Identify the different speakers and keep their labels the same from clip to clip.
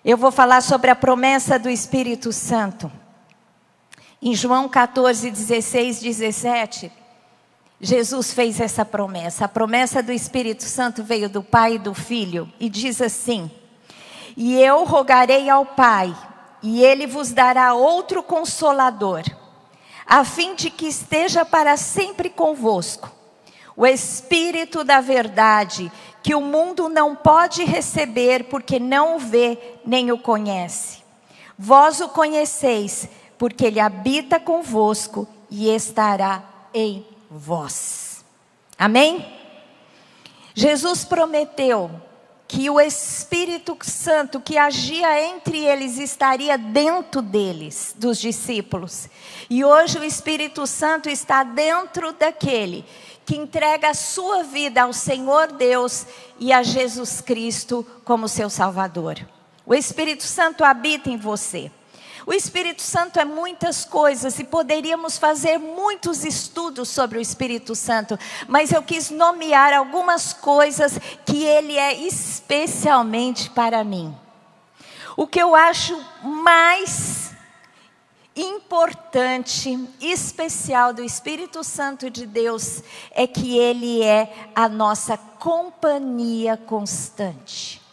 Speaker 1: Eu vou falar sobre a promessa do Espírito Santo. Em João 14, 16, 17, Jesus fez essa promessa. A promessa do Espírito Santo veio do Pai e do Filho. E diz assim: e eu rogarei ao Pai, e Ele vos dará outro Consolador, a fim de que esteja para sempre convosco. O Espírito da verdade, que o mundo não pode receber, porque não o vê, nem o conhece. Vós o conheceis, porque Ele habita convosco e estará em vós. Amém? Jesus prometeu que o Espírito Santo que agia entre eles estaria dentro deles, dos discípulos. E hoje o Espírito Santo está dentro daquele que entrega a sua vida ao Senhor Deus e a Jesus Cristo como seu Salvador. O Espírito Santo habita em você. O Espírito Santo é muitas coisas e poderíamos fazer muitos estudos sobre o Espírito Santo, mas eu quis nomear algumas coisas que ele é especialmente para mim. O que eu acho mais importante, especial do Espírito Santo de Deus é que ele é a nossa companhia constante.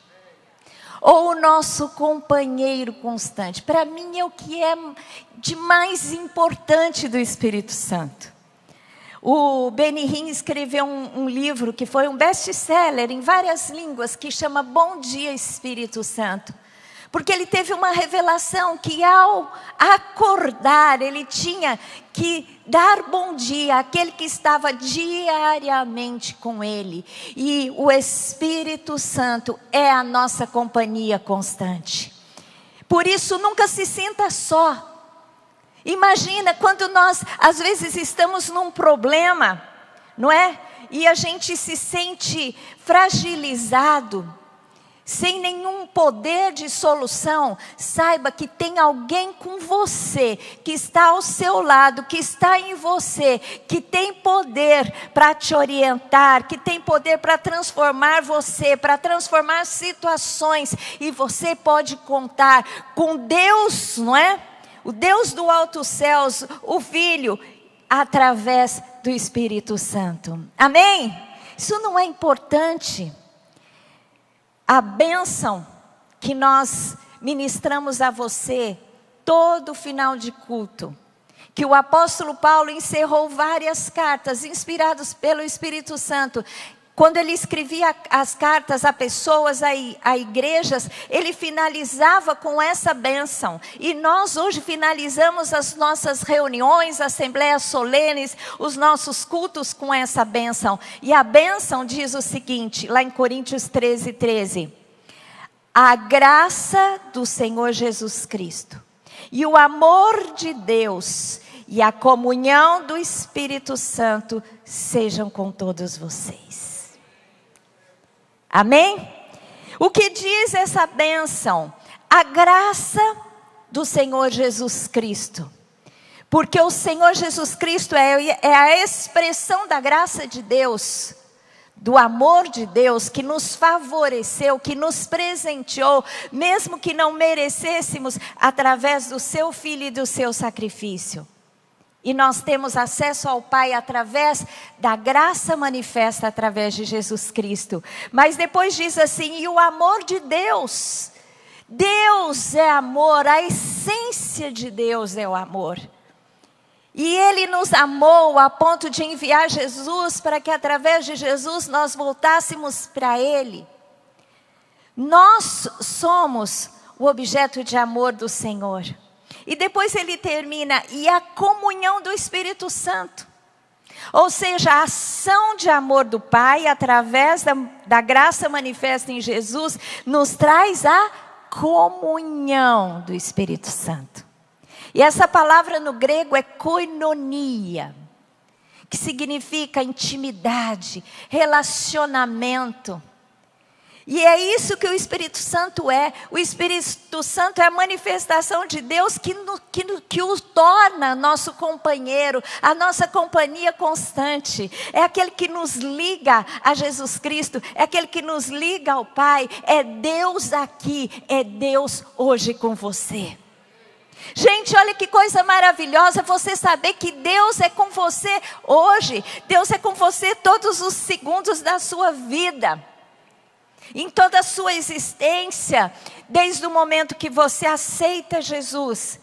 Speaker 1: Ou o nosso companheiro constante. Para mim é o que é de mais importante do Espírito Santo. O Benny Hinn escreveu um livro que foi um best-seller em várias línguas, que chama Bom Dia Espírito Santo. Porque ele teve uma revelação que ao acordar, ele tinha que dar bom dia àquele que estava diariamente com ele. E o Espírito Santo é a nossa companhia constante. Por isso, nunca se sinta só. Imagina quando nós, às vezes, estamos num problema, não é? E a gente se sente fragilizado, sem nenhum poder de solução. Saiba que tem alguém com você, que está ao seu lado, que está em você, que tem poder para te orientar, que tem poder para transformar você, para transformar situações. E você pode contar com Deus, não é? O Deus do alto céus, o Filho, através do Espírito Santo. Amém? Isso não é importante? A bênção que nós ministramos a você todo final de culto, que o apóstolo Paulo encerrou várias cartas inspiradas pelo Espírito Santo. Quando ele escrevia as cartas a pessoas, a igrejas, ele finalizava com essa bênção. E nós hoje finalizamos as nossas reuniões, assembleias solenes, os nossos cultos com essa bênção. E a bênção diz o seguinte, lá em Coríntios 13, 13. A graça do Senhor Jesus Cristo e o amor de Deus e a comunhão do Espírito Santo sejam com todos vocês. Amém? O que diz essa bênção? A graça do Senhor Jesus Cristo. Porque o Senhor Jesus Cristo é a expressão da graça de Deus, do amor de Deus que nos favoreceu, que nos presenteou, mesmo que não merecêssemos, através do seu Filho e do seu sacrifício. E nós temos acesso ao Pai através da graça manifesta através de Jesus Cristo. Mas depois diz assim, e o amor de Deus. Deus é amor, a essência de Deus é o amor. E Ele nos amou a ponto de enviar Jesus para que através de Jesus nós voltássemos para Ele. Nós somos o objeto de amor do Senhor. E depois ele termina, e a comunhão do Espírito Santo. Ou seja, a ação de amor do Pai, através da graça manifesta em Jesus, nos traz a comunhão do Espírito Santo. E essa palavra no grego é koinonia, que significa intimidade, relacionamento. E é isso que o Espírito Santo é. O Espírito Santo é a manifestação de Deus que o torna nosso companheiro, a nossa companhia constante. É aquele que nos liga a Jesus Cristo, é aquele que nos liga ao Pai. É Deus aqui, é Deus hoje com você. Gente, olha que coisa maravilhosa você saber que Deus é com você hoje. Deus é com você todos os segundos da sua vida. Em toda a sua existência, desde o momento que você aceita Jesus,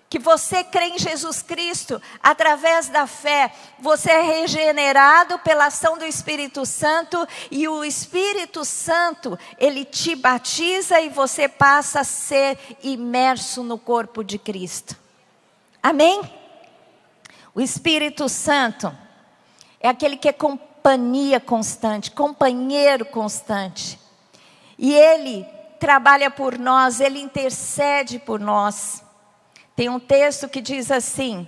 Speaker 1: que você crê em Jesus Cristo, através da fé, você é regenerado pela ação do Espírito Santo, e o Espírito Santo, ele te batiza e você passa a ser imerso no corpo de Cristo. Amém? O Espírito Santo é aquele que é companhia constante, companheiro constante. E ele trabalha por nós, ele intercede por nós. Tem um texto que diz assim: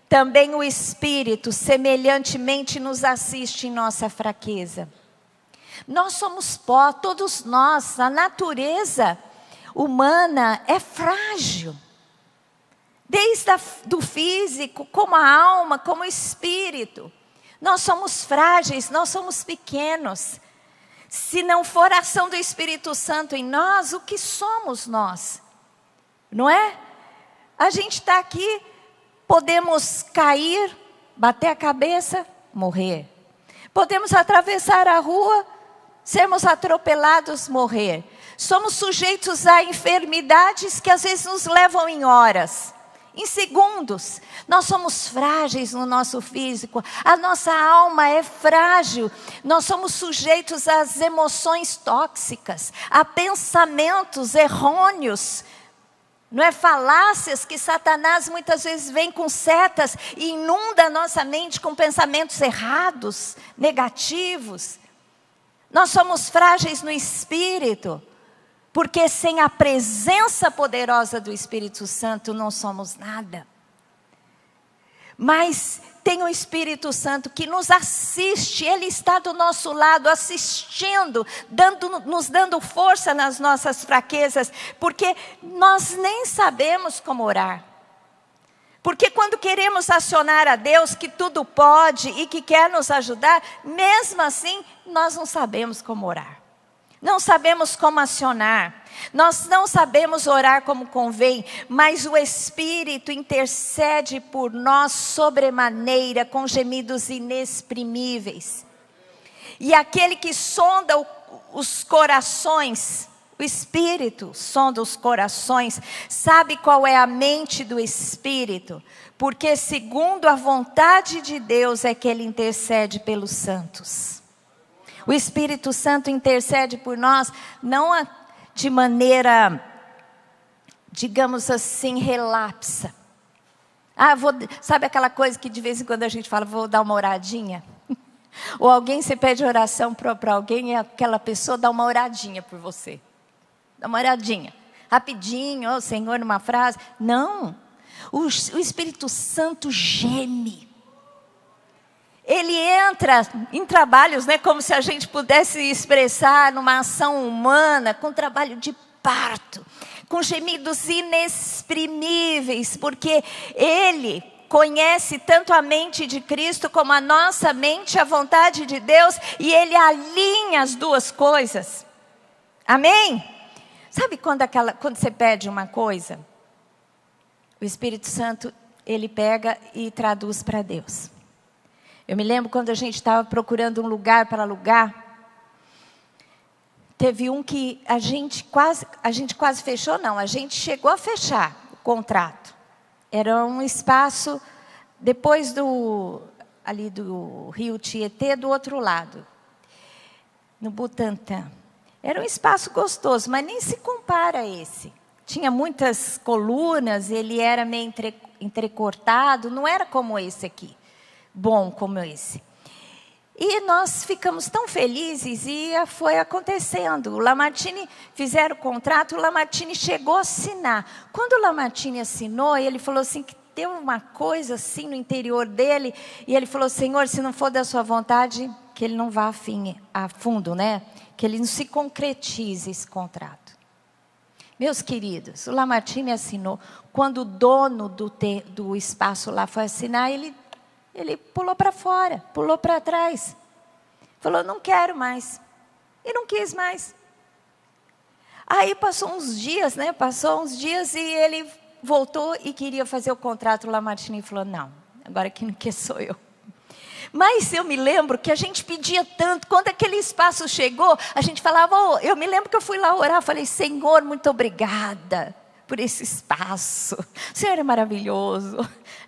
Speaker 1: também o Espírito semelhantemente nos assiste em nossa fraqueza. Nós somos pó, todos nós, a natureza humana é frágil. Desde do físico, como a alma, como o espírito. Nós somos frágeis, nós somos pequenos. Se não for a ação do Espírito Santo em nós, o que somos nós? Não é? A gente está aqui, podemos cair, bater a cabeça, morrer. Podemos atravessar a rua, sermos atropelados, morrer. Somos sujeitos a enfermidades que às vezes nos levam em horas, em segundos. Nós somos frágeis no nosso físico, a nossa alma é frágil. Nós somos sujeitos às emoções tóxicas, a pensamentos errôneos. Não é? Falácias que Satanás muitas vezes vem com setas e inunda a nossa mente com pensamentos errados, negativos. Nós somos frágeis no espírito, porque sem a presença poderosa do Espírito Santo não somos nada. Mas tem o Espírito Santo que nos assiste, ele está do nosso lado assistindo, nos dando força nas nossas fraquezas, porque nós nem sabemos como orar. Porque quando queremos acionar a Deus, que tudo pode e que quer nos ajudar, mesmo assim nós não sabemos como orar. Não sabemos como acionar, nós não sabemos orar como convém, mas o Espírito intercede por nós sobremaneira, com gemidos inexprimíveis. E aquele que sonda os corações, o Espírito sonda os corações, sabe qual é a mente do Espírito, porque segundo a vontade de Deus é que ele intercede pelos santos. O Espírito Santo intercede por nós, não de maneira, digamos assim, relapsa. Sabe aquela coisa que de vez em quando a gente fala, vou dar uma oradinha? Ou alguém, você pede oração para alguém e aquela pessoa dá uma oradinha por você. Dá uma oradinha, rapidinho, oh Senhor, numa frase. Não, o Espírito Santo geme. Ele entra em trabalhos, né, como se a gente pudesse expressar numa ação humana, com trabalho de parto, com gemidos inexprimíveis, porque Ele conhece tanto a mente de Cristo como a nossa mente, a vontade de Deus, e Ele alinha as duas coisas. Amém? Sabe quando você pede uma coisa, o Espírito Santo, Ele pega e traduz para Deus. Eu me lembro quando a gente estava procurando um lugar para alugar. Teve um que a gente quase fechou, não. A gente chegou a fechar o contrato. Era um espaço depois ali do Rio Tietê, do outro lado, no Butantã. Era um espaço gostoso, mas nem se compara a esse. Tinha muitas colunas, ele era meio entrecortado, não era como esse aqui. Bom como esse. E nós ficamos tão felizes e foi acontecendo. O Lamartine fizeram o contrato, o Lamartine chegou a assinar. Quando o Lamartine assinou, ele falou assim, que deu uma coisa assim no interior dele, e ele falou, Senhor, se não for da sua vontade, que ele não vá a fundo, né? Que ele não se concretize esse contrato. Meus queridos, o Lamartine assinou. Quando o dono do espaço lá foi assinar, ele pulou para fora, pulou para trás. Falou, não quero mais. E não quis mais. Aí passou uns dias, né? E ele voltou e queria fazer o contrato. O Lamartine falou, não, agora quem não quer sou eu. Mas eu me lembro que a gente pedia tanto. Quando aquele espaço chegou, a gente falava, eu me lembro que eu fui lá orar. Falei, Senhor, muito obrigada por esse espaço. O Senhor é maravilhoso.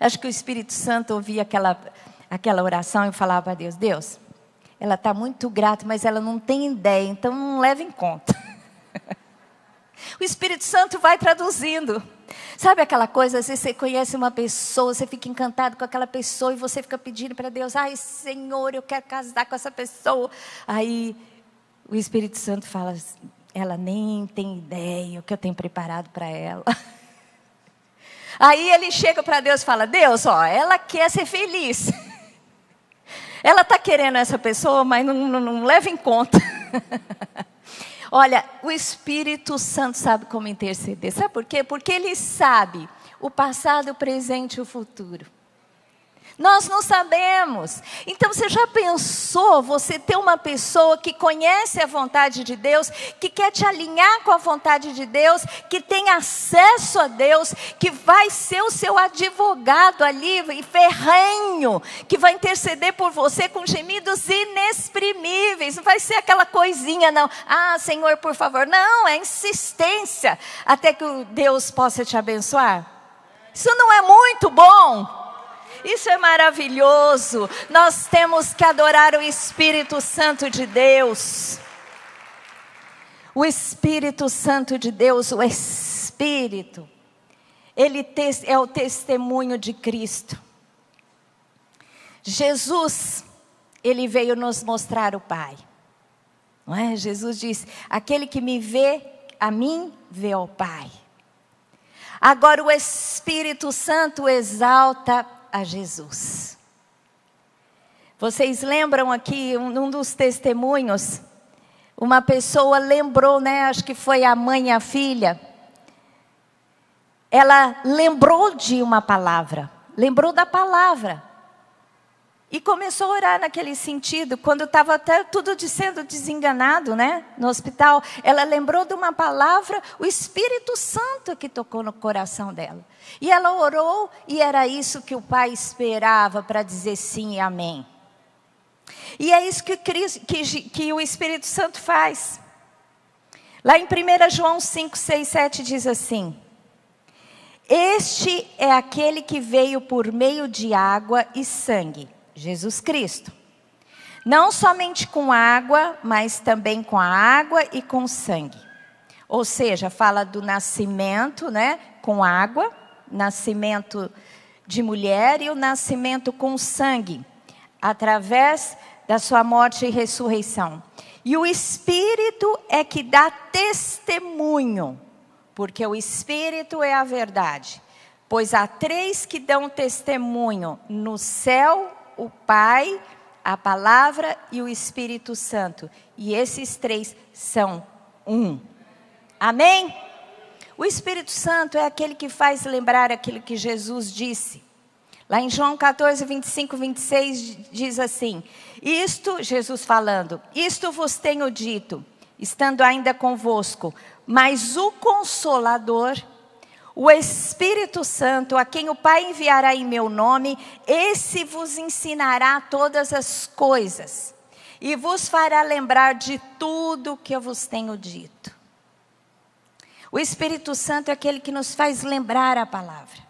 Speaker 1: Acho que o Espírito Santo ouvia aquela oração e falava para Deus, Deus, ela está muito grata, mas ela não tem ideia, então não leva em conta. O Espírito Santo vai traduzindo. Sabe aquela coisa, às vezes você conhece uma pessoa, você fica encantado com aquela pessoa e você fica pedindo para Deus, ai Senhor, eu quero casar com essa pessoa. Aí o Espírito Santo fala, ela nem tem ideia o que eu tenho preparado para ela. Aí ele chega para Deus e fala, Deus, ela quer ser feliz. Ela está querendo essa pessoa, mas não leva em conta. Olha, o Espírito Santo sabe como interceder. Sabe por quê? Porque Ele sabe o passado, o presente e o futuro. Nós não sabemos. Então você já pensou você ter uma pessoa que conhece a vontade de Deus, que quer te alinhar com a vontade de Deus, que tem acesso a Deus, que vai ser o seu advogado ali, e ferrenho, que vai interceder por você com gemidos inexprimíveis. Não vai ser aquela coisinha não, Senhor, por favor. Não, é insistência até que Deus possa te abençoar. Isso não é muito bom? Isso é maravilhoso. Nós temos que adorar o Espírito Santo de Deus. O Espírito Santo de Deus, o Espírito, ele é o testemunho de Cristo. Jesus, ele veio nos mostrar o Pai. Não é? Jesus disse, aquele que me vê, a mim vê ao Pai. Agora o Espírito Santo exalta a Jesus. Vocês lembram aqui, um dos testemunhos, uma pessoa lembrou, né? Acho que foi a mãe e a filha. Ela lembrou de uma palavra, lembrou da palavra. E começou a orar naquele sentido, quando estava até tudo sendo desenganado, né? No hospital, ela lembrou de uma palavra, o Espírito Santo que tocou no coração dela. E ela orou, e era isso que o Pai esperava para dizer sim e amém. E é isso que o Espírito Santo faz. Lá em 1 João 5, 6, 7 diz assim, este é aquele que veio por meio de água e sangue, Jesus Cristo. Não somente com água, mas também com a água e com sangue. Ou seja, fala do nascimento, né, com água, nascimento de mulher e o nascimento com sangue, através da sua morte e ressurreição. E o Espírito é que dá testemunho, porque o Espírito é a verdade. Pois há 3 que dão testemunho no céu, o Pai, a Palavra e o Espírito Santo. E esses 3 são um. Amém? O Espírito Santo é aquele que faz lembrar aquilo que Jesus disse. Lá em João 14, 25, 26 diz assim, Jesus falando, isto vos tenho dito, estando ainda convosco, mas o Consolador, o Espírito Santo, a quem o Pai enviará em meu nome, esse vos ensinará todas as coisas e vos fará lembrar de tudo que eu vos tenho dito. O Espírito Santo é aquele que nos faz lembrar a palavra.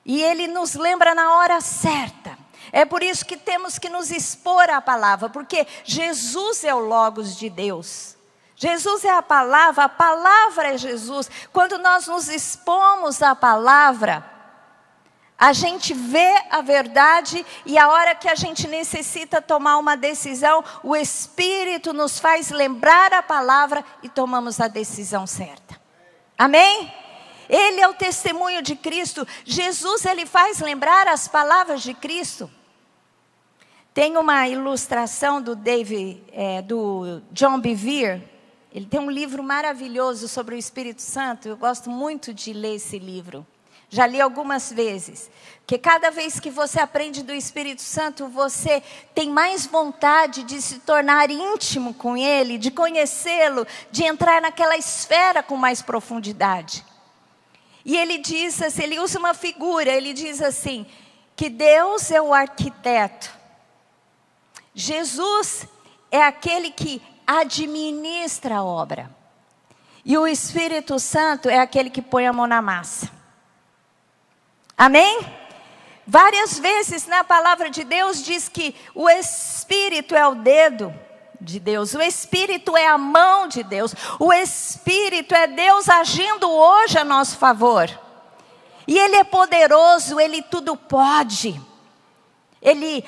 Speaker 1: E ele nos lembra na hora certa. É por isso que temos que nos expor à palavra, porque Jesus é o Logos de Deus. Jesus é a palavra é Jesus. Quando nós nos expomos à palavra, a gente vê a verdade e a hora que a gente necessita tomar uma decisão, o Espírito nos faz lembrar a palavra e tomamos a decisão certa. Amém? Ele é o testemunho de Cristo. Jesus, ele faz lembrar as palavras de Cristo. Tem uma ilustração do John Bevere. Ele tem um livro maravilhoso sobre o Espírito Santo. Eu gosto muito de ler esse livro. Já li algumas vezes. Porque cada vez que você aprende do Espírito Santo, você tem mais vontade de se tornar íntimo com Ele, de conhecê-lo, de entrar naquela esfera com mais profundidade. E ele diz assim, ele usa uma figura, ele diz assim, que Deus é o arquiteto. Jesus é aquele que administra a obra. E o Espírito Santo é aquele que põe a mão na massa. Amém? Várias vezes na palavra de Deus diz que o Espírito é o dedo de Deus. O Espírito é a mão de Deus. O Espírito é Deus agindo hoje a nosso favor. E Ele é poderoso, Ele tudo pode.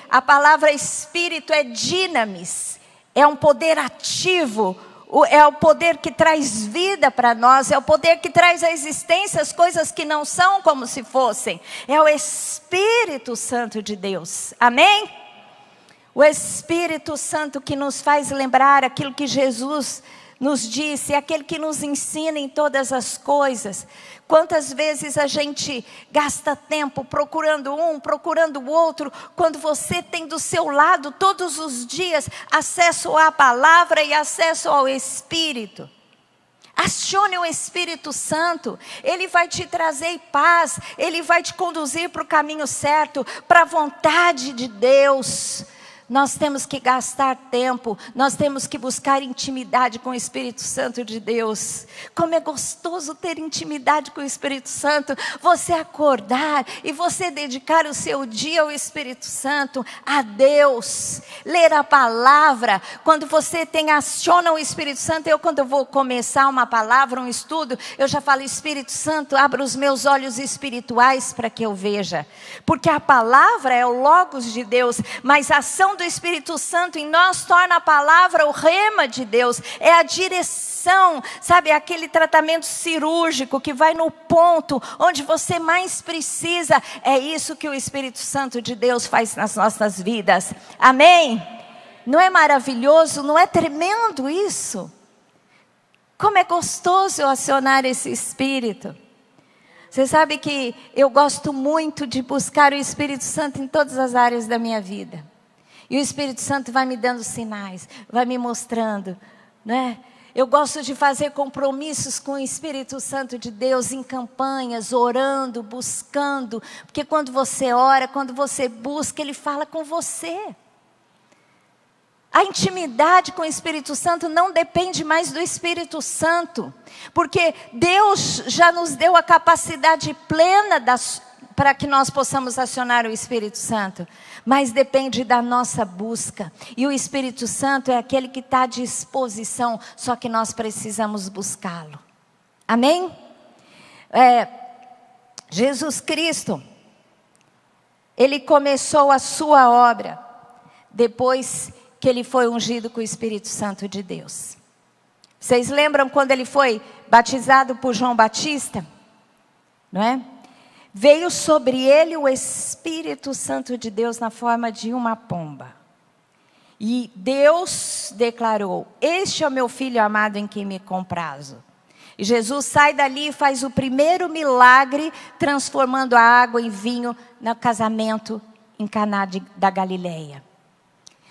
Speaker 1: A palavra Espírito é dinamis. É um poder ativo. É o poder que traz vida para nós, é o poder que traz à existência as coisas que não são como se fossem. É o Espírito Santo de Deus, amém? O Espírito Santo que nos faz lembrar aquilo que Jesus nos disse, é aquele que nos ensina em todas as coisas. Quantas vezes a gente gasta tempo procurando um, procurando o outro, quando você tem do seu lado todos os dias acesso à palavra e acesso ao Espírito. Acione o Espírito Santo, Ele vai te trazer paz, Ele vai te conduzir para o caminho certo, para a vontade de Deus. Nós temos que gastar tempo, nós temos que buscar intimidade com o Espírito Santo de Deus. Como é gostoso ter intimidade com o Espírito Santo. Você acordar e você dedicar o seu dia ao Espírito Santo, a Deus. Ler a palavra, quando você aciona o Espírito Santo. Quando eu vou começar uma palavra, um estudo, eu já falo, Espírito Santo, abra os meus olhos espirituais para que eu veja. Porque a palavra é o Logos de Deus, mas a ação do Espírito Santo em nós torna a palavra o rema de Deus, é a direção, sabe, aquele tratamento cirúrgico que vai no ponto onde você mais precisa. É isso que o Espírito Santo de Deus faz nas nossas vidas, amém? Não é maravilhoso, não é tremendo isso? Como é gostoso acionar esse Espírito. Você sabe que eu gosto muito de buscar o Espírito Santo em todas as áreas da minha vida. E o Espírito Santo vai me dando sinais, vai me mostrando, né? Eu gosto de fazer compromissos com o Espírito Santo de Deus em campanhas, orando, buscando. Porque quando você ora, quando você busca, Ele fala com você. A intimidade com o Espírito Santo não depende mais do Espírito Santo. Porque Deus já nos deu a capacidade plena para que nós possamos acionar o Espírito Santo. Mas depende da nossa busca. E o Espírito Santo é aquele que está à disposição, só que nós precisamos buscá-lo. Amém? Jesus Cristo, Ele começou a sua obra depois que Ele foi ungido com o Espírito Santo de Deus. Vocês lembram quando Ele foi batizado por João Batista? Não é? Veio sobre ele o Espírito Santo de Deus na forma de uma pomba. E Deus declarou: este é o meu filho amado em quem me comprazo. E Jesus sai dali e faz o primeiro milagre, transformando a água em vinho no casamento em Caná da Galileia.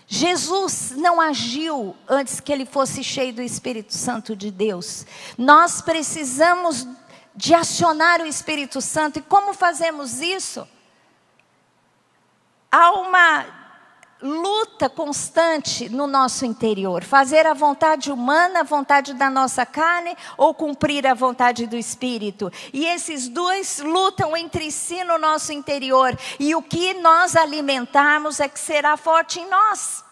Speaker 1: Jesus não agiu antes que ele fosse cheio do Espírito Santo de Deus. Nós precisamos de acionar o Espírito Santo. E como fazemos isso? Há uma luta constante no nosso interior. Fazer a vontade humana, a vontade da nossa carne, ou cumprir a vontade do Espírito. E esses dois lutam entre si no nosso interior. E o que nós alimentarmos é que será forte em nós.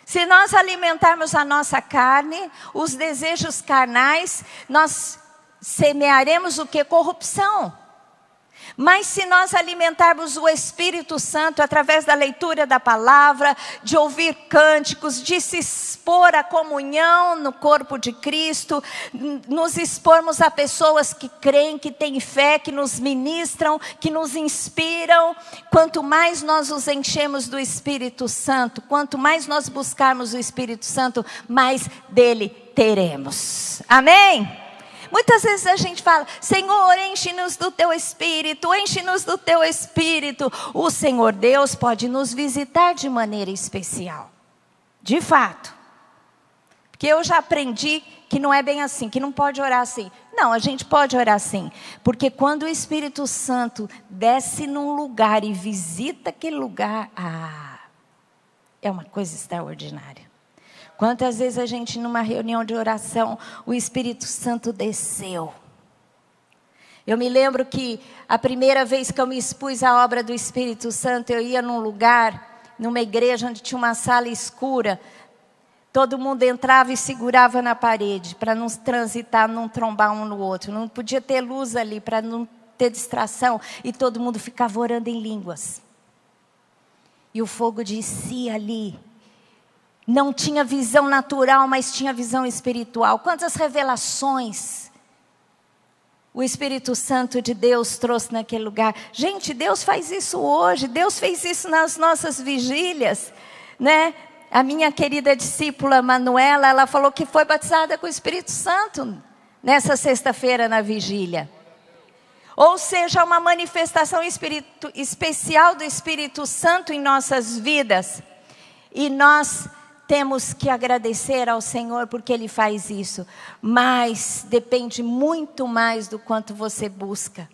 Speaker 1: Se nós alimentarmos a nossa carne, os desejos carnais, nós semearemos o que? Corrupção. Mas se nós alimentarmos o Espírito Santo através da leitura da palavra, de ouvir cânticos, de se expor à comunhão no corpo de Cristo, nos expormos a pessoas que creem, que têm fé, que nos ministram, que nos inspiram, quanto mais nós os enchemos do Espírito Santo, quanto mais nós buscarmos o Espírito Santo, mais dele teremos. Amém? Muitas vezes a gente fala: Senhor, enche-nos do teu Espírito, enche-nos do teu Espírito. O Senhor Deus pode nos visitar de maneira especial, de fato. Porque eu já aprendi que não é bem assim, que não pode orar assim. Não, a gente pode orar assim. Porque quando o Espírito Santo desce num lugar e visita aquele lugar, é uma coisa extraordinária. Quantas vezes a gente, numa reunião de oração, o Espírito Santo desceu. Eu me lembro que a primeira vez que eu me expus à obra do Espírito Santo, eu ia num lugar, numa igreja onde tinha uma sala escura. Todo mundo entrava e segurava na parede, para não transitar, não trombar um no outro. Não podia ter luz ali, para não ter distração. E todo mundo ficava orando em línguas. E o fogo descia ali. Não tinha visão natural, mas tinha visão espiritual. Quantas revelações o Espírito Santo de Deus trouxe naquele lugar. Gente, Deus faz isso hoje. Deus fez isso nas nossas vigílias, né? A minha querida discípula Manuela, ela falou que foi batizada com o Espírito Santo nessa sexta-feira na vigília. Ou seja, uma manifestação especial do Espírito Santo em nossas vidas. E nós temos que agradecer ao Senhor porque Ele faz isso. Mas depende muito mais do quanto você busca.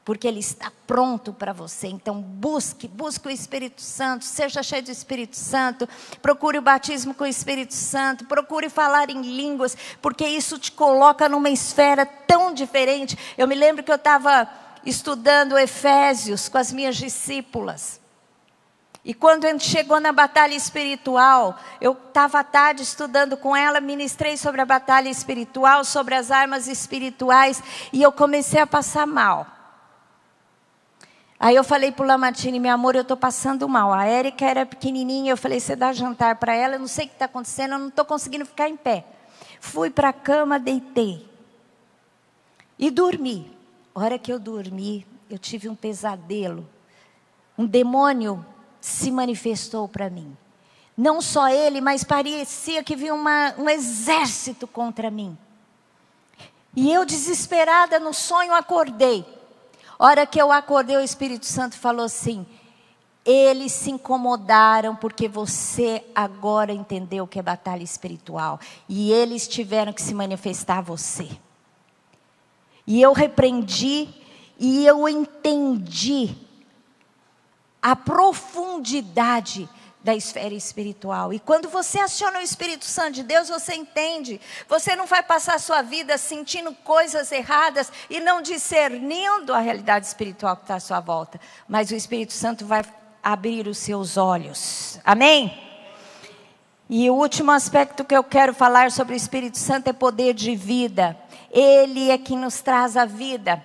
Speaker 1: Porque Ele está pronto para você. Então busque o Espírito Santo. Seja cheio do Espírito Santo. Procure o batismo com o Espírito Santo. Procure falar em línguas. Porque isso te coloca numa esfera tão diferente. Eu me lembro que eu estava estudando Efésios com as minhas discípulas. E quando a gente chegou na batalha espiritual, eu estava à tarde estudando com ela, ministrei sobre a batalha espiritual, sobre as armas espirituais, e eu comecei a passar mal. Aí eu falei para o Lamartine: meu amor, eu estou passando mal. A Érica era pequenininha, eu falei: você dá jantar para ela, eu não sei o que está acontecendo, eu não estou conseguindo ficar em pé. Fui para a cama, deitei e dormi. A hora que eu dormi, eu tive um pesadelo. Um demônio se manifestou para mim. Não só ele, mas parecia que vinha um exército contra mim. E eu, desesperada no sonho, acordei. A hora que eu acordei, o Espírito Santo falou assim: eles se incomodaram porque você agora entendeu o que é batalha espiritual. E eles tiveram que se manifestar a você. E eu repreendi e eu entendi a profundidade da esfera espiritual. E quando você aciona o Espírito Santo de Deus, você entende. Você não vai passar a sua vida sentindo coisas erradas e não discernindo a realidade espiritual que está à sua volta. Mas o Espírito Santo vai abrir os seus olhos. Amém? E o último aspecto que eu quero falar sobre o Espírito Santo é poder de vida. Ele é quem nos traz a vida.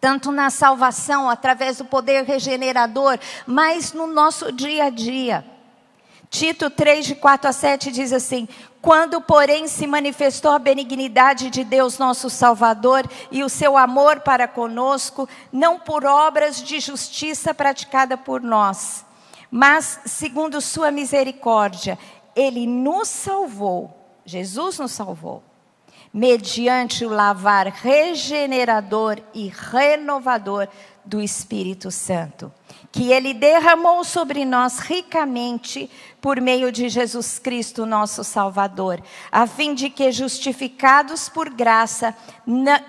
Speaker 1: Tanto na salvação, através do poder regenerador, mas no nosso dia a dia. Tito 3, de 4 a 7 diz assim: quando, porém, se manifestou a benignidade de Deus nosso Salvador e o seu amor para conosco, não por obras de justiça praticada por nós, mas segundo sua misericórdia, Ele nos salvou, Jesus nos salvou, mediante o lavar regenerador e renovador do Espírito Santo, que Ele derramou sobre nós ricamente por meio de Jesus Cristo, nosso Salvador, a fim de que, justificados por graça,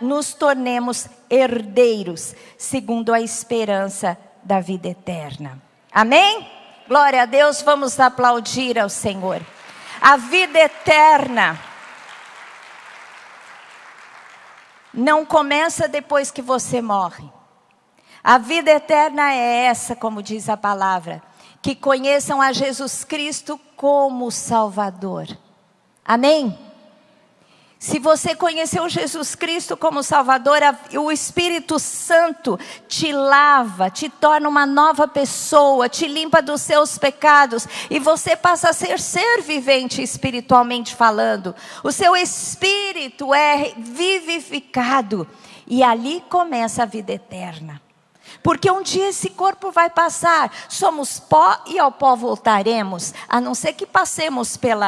Speaker 1: nos tornemos herdeiros, segundo a esperança da vida eterna. Amém? Glória a Deus, vamos aplaudir ao Senhor. A vida eterna não começa depois que você morre. A vida eterna é essa, como diz a palavra, que conheçam a Jesus Cristo como Salvador. Amém? Se você conheceu Jesus Cristo como Salvador, o Espírito Santo te lava, te torna uma nova pessoa, te limpa dos seus pecados e você passa a ser vivente espiritualmente falando. O seu espírito é vivificado e ali começa a vida eterna. Porque um dia esse corpo vai passar, somos pó e ao pó voltaremos, a não ser que passemos pelo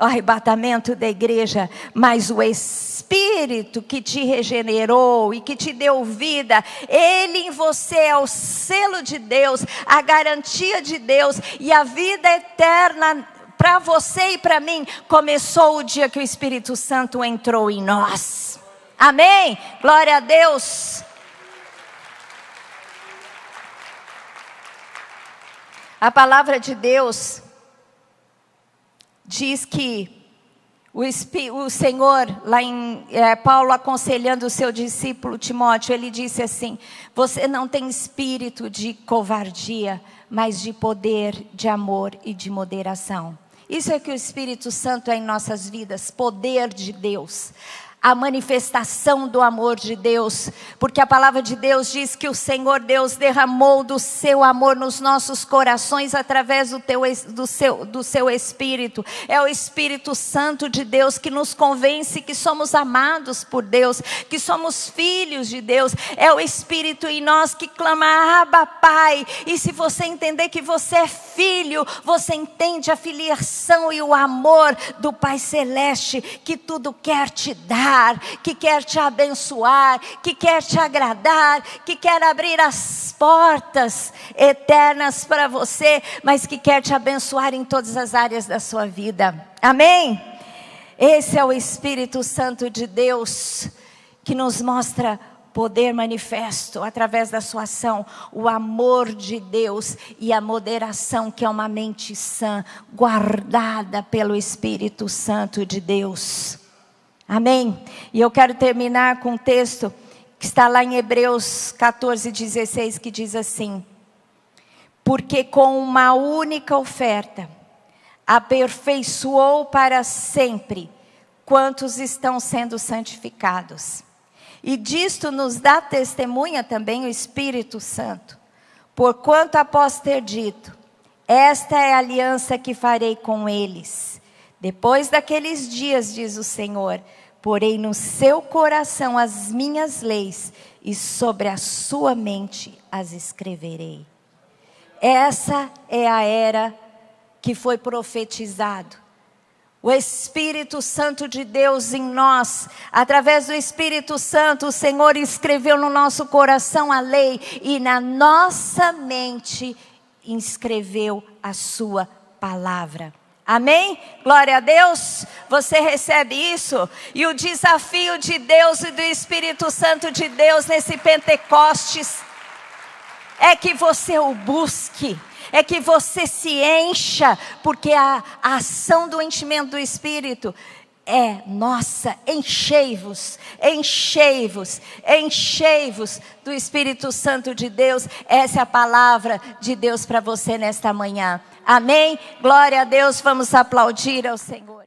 Speaker 1: arrebatamento da igreja, mas o Espírito que te regenerou e que te deu vida, Ele em você é o selo de Deus, a garantia de Deus, e a vida eterna para você e para mim começou o dia que o Espírito Santo entrou em nós. Amém? Glória a Deus. A palavra de Deus diz que o Senhor, lá em Paulo aconselhando o seu discípulo Timóteo, ele disse assim: você não tem espírito de covardia, mas de poder, de amor e de moderação. Isso é que o Espírito Santo é em nossas vidas, poder de Deus. A manifestação do amor de Deus, porque a palavra de Deus diz que o Senhor Deus derramou do seu amor nos nossos corações através do seu Espírito. É o Espírito Santo de Deus que nos convence que somos amados por Deus, que somos filhos de Deus. É o Espírito em nós que clama: Abba, Pai. E se você entender que você é filho, você entende a filiação e o amor do Pai Celeste, que tudo quer te dar, que quer te abençoar, que quer te agradar, que quer abrir as portas eternas para você, mas que quer te abençoar em todas as áreas da sua vida. Amém? Esse é o Espírito Santo de Deus que nos mostra poder manifesto através da sua ação, o amor de Deus e a moderação, que é uma mente sã, guardada pelo Espírito Santo de Deus. Amém? E eu quero terminar com um texto que está lá em Hebreus 14:16, que diz assim: porque com uma única oferta aperfeiçoou para sempre quantos estão sendo santificados. E disto nos dá testemunha também o Espírito Santo, porquanto após ter dito: esta é a aliança que farei com eles. Depois daqueles dias, diz o Senhor, porei no seu coração as minhas leis e sobre a sua mente as escreverei. Essa é a era que foi profetizado. O Espírito Santo de Deus em nós, através do Espírito Santo, o Senhor escreveu no nosso coração a lei e na nossa mente inscreveu a sua palavra. Amém? Glória a Deus. Você recebe isso? E o desafio de Deus e do Espírito Santo de Deus nesse Pentecostes é que você o busque, é que você se encha, porque a ação do enchimento do Espírito é nossa. Enchei-vos, enchei-vos, enchei-vos do Espírito Santo de Deus. Essa é a palavra de Deus para você nesta manhã. Amém? Glória a Deus, vamos aplaudir ao Senhor.